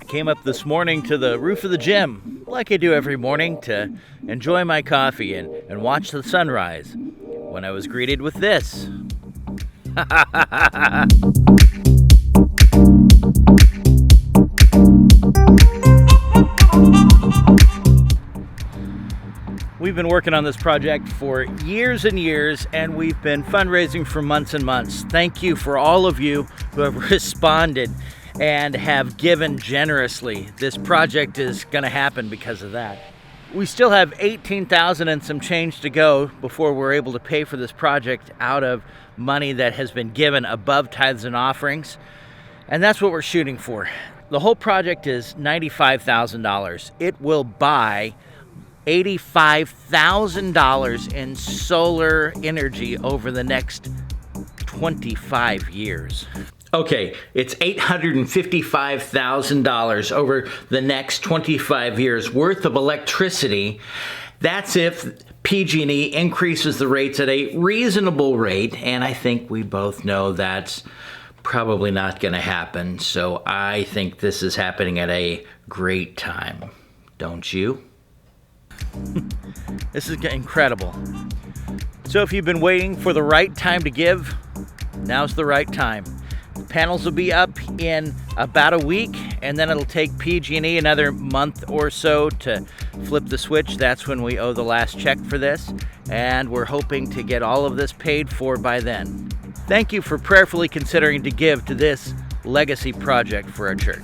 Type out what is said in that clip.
Came up this morning to the roof of the gym, like I do every morning, to enjoy my coffee and watch the sunrise, when I was greeted with this. We've been working on this project for years and years, and we've been fundraising for months and months. Thank you for all of you who have responded and have given generously. This project is going to happen because of that. We still have $18,000 and some change to go before we're able to pay for this project out of money that has been given above tithes and offerings, and that's what we're shooting for. The whole project is $95,000. It will buy $85,000 in solar energy over the next 25 years. Okay, it's $855,000 over the next 25 years worth of electricity. That's if PG&E increases the rates at a reasonable rate, and I think we both know that's probably not going to happen. So I think this is happening at a great time. Don't you? This is incredible. So if you've been waiting for the right time to give, now's the right time. The panels will be up in about a week, and then it'll take PG&E another month or so to flip the switch. That's when we owe the last check for this, and we're hoping to get all of this paid for by then. Thank you for prayerfully considering to give to this legacy project for our church.